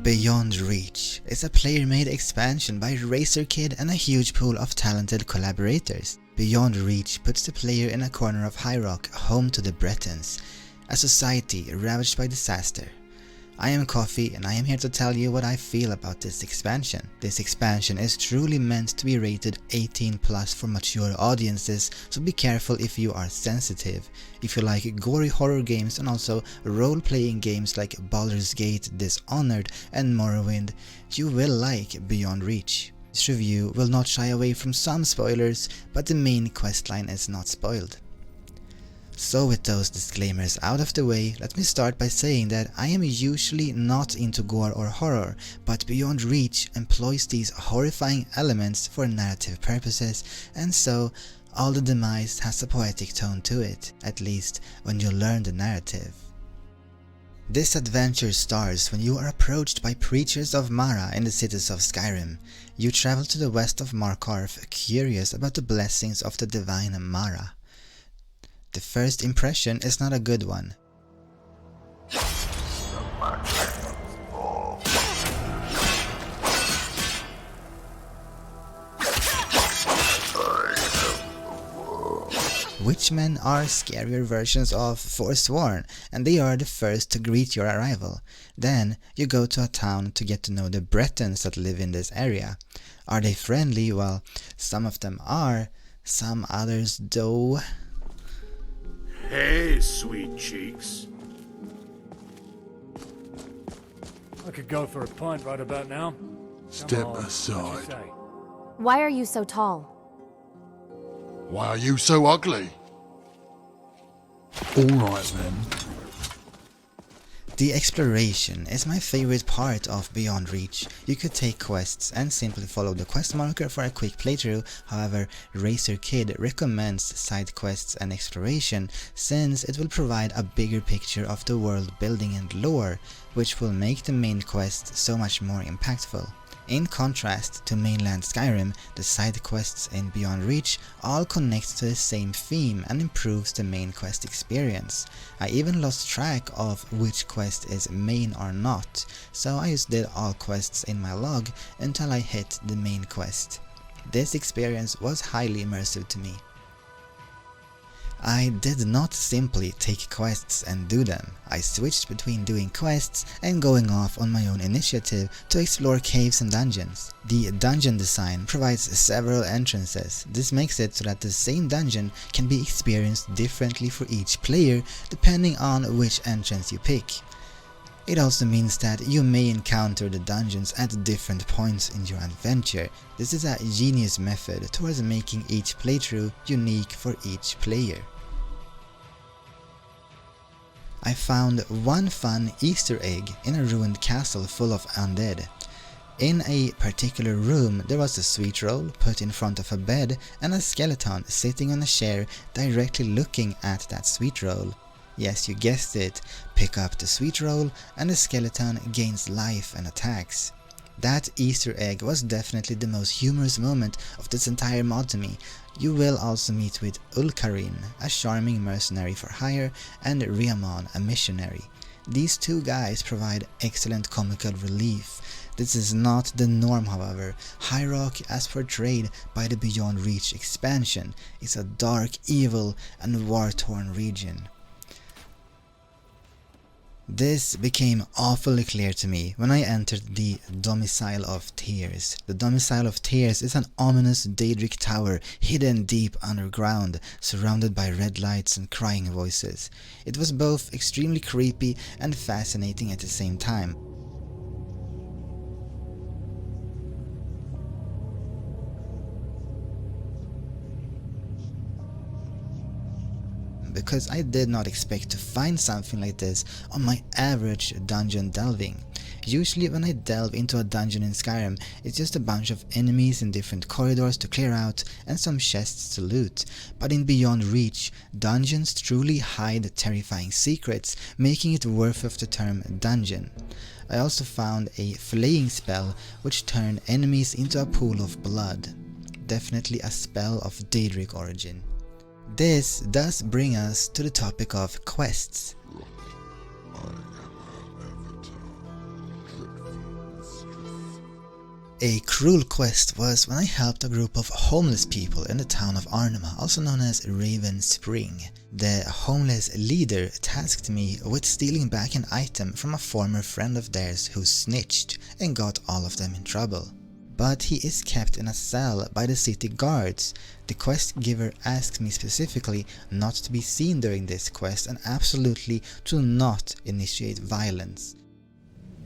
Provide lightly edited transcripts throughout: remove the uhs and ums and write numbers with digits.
Beyond Reach is a player-made expansion by RazorKid and a huge pool of talented collaborators. Beyond Reach puts the player in a corner of High Rock, home to the Bretons, a society ravaged by disaster. I am Coffee and I am here to tell you what I feel about this expansion. This expansion is truly meant to be rated 18+ for mature audiences, so be careful if you are sensitive. If you like gory horror games and also role-playing games like Baldur's Gate, Dishonored and Morrowind, you will like Beyond Reach. This review will not shy away from some spoilers, but the main questline is not spoiled. So with those disclaimers out of the way, let me start by saying that I am usually not into gore or horror, but Beyond Reach employs these horrifying elements for narrative purposes, and so all the demise has a poetic tone to it, at least when you learn the narrative. This adventure starts when you are approached by preachers of Mara in the cities of Skyrim. You travel to the west of Markarth, curious about the blessings of the divine Mara. The first impression is not a good one. Witchmen are scarier versions of Forsworn, and they are the first to greet your arrival. Then you go to a town to get to know the Bretons that live in this area. Are they friendly? Well, some of them are, some others though. Hey, sweet cheeks. I could go for a pint right about now. Step Come on, aside. what you say? Why are you so tall? Why are you so ugly? Alright then. The exploration is my favorite part of Beyond Reach. You could take quests and simply follow the quest marker for a quick playthrough. However, RazorKid recommends side quests and exploration since it will provide a bigger picture of the world building and lore, which will make the main quest so much more impactful. In contrast to mainland Skyrim, the side quests in Beyond Reach all connect to the same theme and improves the main quest experience. I even lost track of which quest is main or not, so I just did all quests in my log until I hit the main quest. This experience was highly immersive to me. I did not simply take quests and do them. I switched between doing quests and going off on my own initiative to explore caves and dungeons. The dungeon design provides several entrances. This makes it so that the same dungeon can be experienced differently for each player depending on which entrance you pick. It also means that you may encounter the dungeons at different points in your adventure. This is a genius method towards making each playthrough unique for each player. I found one fun Easter egg in a ruined castle full of undead. In a particular room there was a sweet roll put in front of a bed and a skeleton sitting on a chair directly looking at that sweet roll. Yes, you guessed it, pick up the sweet roll and the skeleton gains life and attacks. That Easter egg was definitely the most humorous moment of this entire mod to me. You will also meet with Ulkarin, a charming mercenary for hire, and Riamon, a missionary. These two guys provide excellent comical relief. This is not the norm, however. High Rock, as portrayed by the Beyond Reach expansion, is a dark, evil, and war-torn region. This became awfully clear to me when I entered the Domicile of Tears. The Domicile of Tears is an ominous Daedric tower hidden deep underground, surrounded by red lights and crying voices. It was both extremely creepy and fascinating at the same time. Because I did not expect to find something like this on my average dungeon delving. Usually when I delve into a dungeon in Skyrim, it's just a bunch of enemies in different corridors to clear out and some chests to loot. But in Beyond Reach, dungeons truly hide terrifying secrets, making it worth of the term dungeon. I also found a flaying spell which turned enemies into a pool of blood. Definitely a spell of Daedric origin. This does bring us to the topic of quests. A cruel quest was when I helped a group of homeless people in the town of Arnema, also known as Raven Spring. The homeless leader tasked me with stealing back an item from a former friend of theirs who snitched and got all of them in trouble. But he is kept in a cell by the city guards. The quest giver asked me specifically not to be seen during this quest and absolutely to not initiate violence.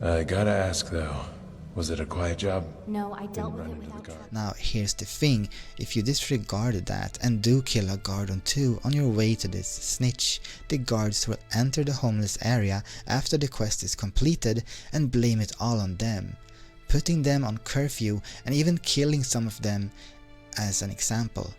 I gotta ask though, was it a quiet job? No, I dealt with it without trouble. Now here's the thing, if you disregarded that and do kill a guard or two on your way to this snitch, the guards will enter the homeless area after the quest is completed and blame it all on them, putting them on curfew and even killing some of them as an example.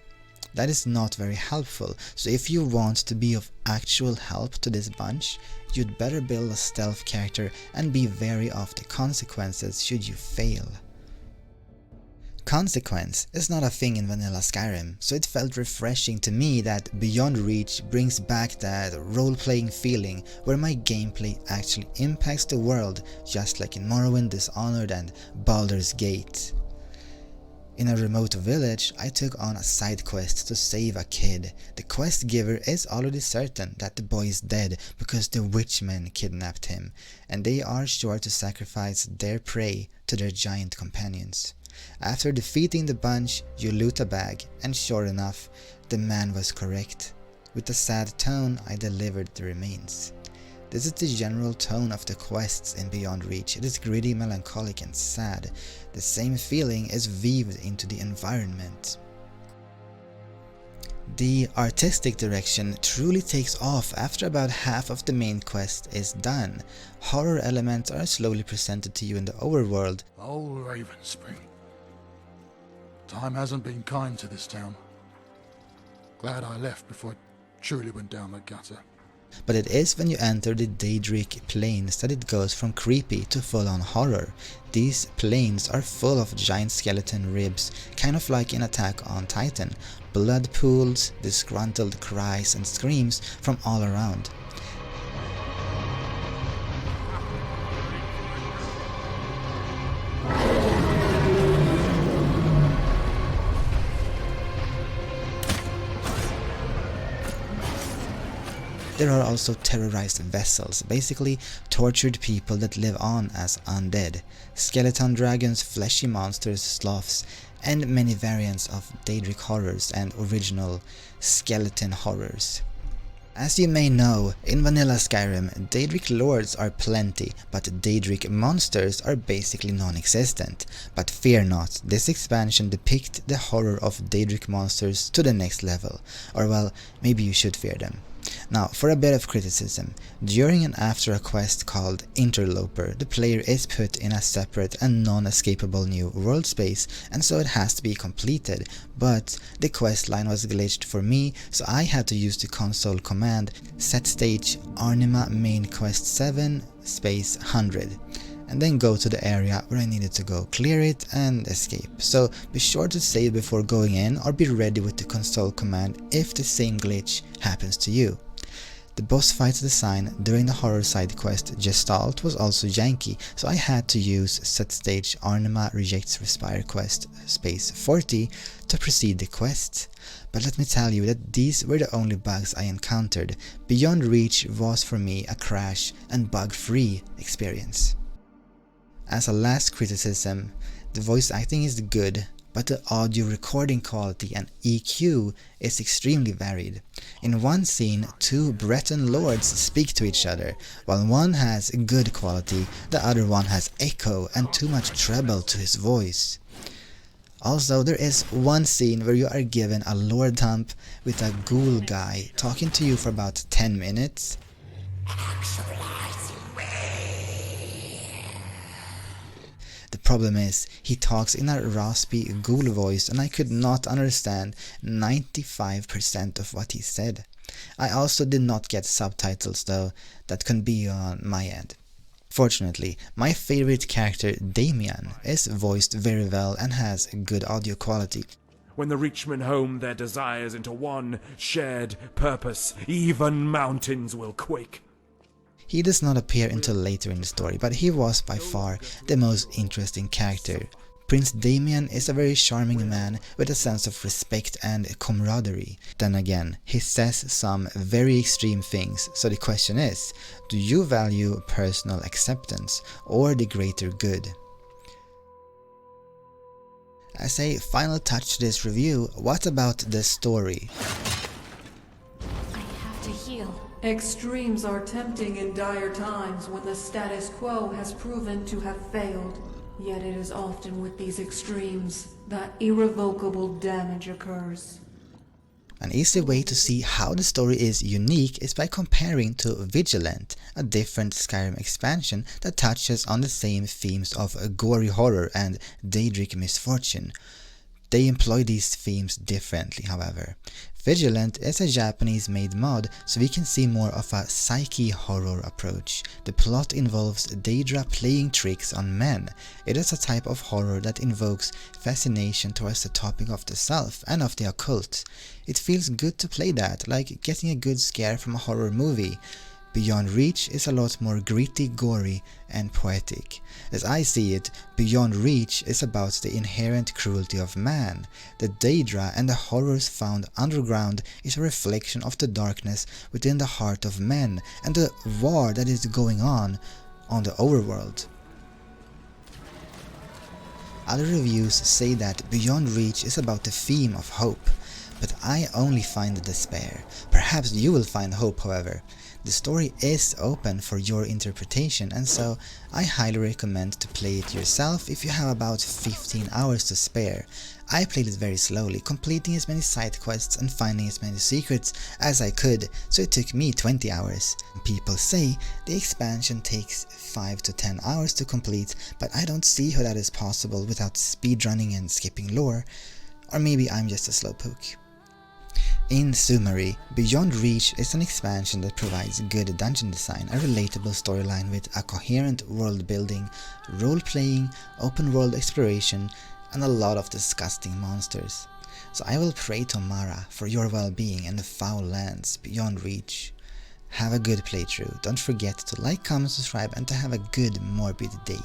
That is not very helpful, so if you want to be of actual help to this bunch, you'd better build a stealth character and be wary of the consequences should you fail. Consequence is not a thing in vanilla Skyrim, so it felt refreshing to me that Beyond Reach brings back that role-playing feeling where my gameplay actually impacts the world, just like in Morrowind, Dishonored and Baldur's Gate. In a remote village, I took on a side quest to save a kid. The quest giver is already certain that the boy is dead because the witchmen kidnapped him, and they are sure to sacrifice their prey to their giant companions. After defeating the bunch, you loot a bag, and sure enough, the man was correct. With a sad tone, I delivered the remains. This is the general tone of the quests in Beyond Reach. It is gritty, melancholic and sad. The same feeling is weaved into the environment. The artistic direction truly takes off after about half of the main quest is done. Horror elements are slowly presented to you in the overworld. Oh, Raven Spring. Time hasn't been kind to this town. Glad I left before it truly went down the gutter. But it is when you enter the Daedric plains that it goes from creepy to full-on horror. These plains are full of giant skeleton ribs, kind of like in Attack on Titan, blood pools, disgruntled cries and screams from all around. There are also terrorized vessels, basically tortured people that live on as undead, skeleton dragons, fleshy monsters, sloths, and many variants of Daedric horrors and original skeleton horrors. As you may know, in vanilla Skyrim, Daedric lords are plenty, but Daedric monsters are basically non-existent. But fear not, this expansion depicts the horror of Daedric monsters to the next level, or well, maybe you should fear them. Now, for a bit of criticism, during and after a quest called Interloper, the player is put in a separate and non-escapable new world space, and so it has to be completed, but the quest line was glitched for me, so I had to use the console command set stage Arnema main quest 7 space 100. And then go to the area where I needed to go, clear it and escape. So be sure to save before going in or be ready with the console command if the same glitch happens to you. The boss fight design during the horror side quest Gestalt was also janky, so I had to use set stage Arnema rejects Respire quest space 40 to proceed the quest. But let me tell you that these were the only bugs I encountered. Beyond Reach was for me a crash and bug-free experience. As a last criticism, the voice acting is good, but the audio recording quality and EQ is extremely varied. In one scene, two Breton lords speak to each other. While one has good quality, the other one has echo and too much treble to his voice. Also, there is one scene where you are given a lore dump with a ghoul guy talking to you for about 10 minutes. The problem is, he talks in a raspy ghoul voice and I could not understand 95% of what he said. I also did not get subtitles though, that can be on my end. Fortunately, my favorite character Damien is voiced very well and has good audio quality. When the Reachmen home their desires into one shared purpose, even mountains will quake. He does not appear until later in the story, but he was by far the most interesting character Prince Damien is a very charming man with a sense of respect and camaraderie. Then again, he says some very extreme things, so the question is, do you value personal acceptance or the greater good? As a final touch to this review, what about the story? I have to heal. Extremes are tempting in dire times when the status quo has proven to have failed. Yet it is often with these extremes that irrevocable damage occurs. An easy way to see how the story is unique is by comparing to Vigilant, a different Skyrim expansion that touches on the same themes of gory horror and Daedric misfortune. They employ these themes differently, however. Vigilant is a Japanese-made mod, so we can see more of a psyche horror approach. The plot involves Daedra playing tricks on men. It is a type of horror that invokes fascination towards the topic of the self and of the occult. It feels good to play that, like getting a good scare from a horror movie. Beyond Reach is a lot more gritty, gory, and poetic. As I see it, Beyond Reach is about the inherent cruelty of man. The Daedra and the horrors found underground is a reflection of the darkness within the heart of men and the war that is going on the overworld. Other reviews say that Beyond Reach is about the theme of hope, but I only find despair. Perhaps you will find hope, however. The story is open for your interpretation, and so I highly recommend to play it yourself if you have about 15 hours to spare. I played it very slowly, completing as many side quests and finding as many secrets as I could, so it took me 20 hours. People say the expansion takes 5 to 10 hours to complete, but I don't see how that is possible without speedrunning and skipping lore, or maybe I'm just a slowpoke. In summary, Beyond Reach is an expansion that provides good dungeon design, a relatable storyline with a coherent world building, role-playing, open-world exploration, and a lot of disgusting monsters. So I will pray to Mara for your well-being in the foul lands Beyond Reach. Have a good playthrough, don't forget to like, comment, subscribe, and to have a good morbid day.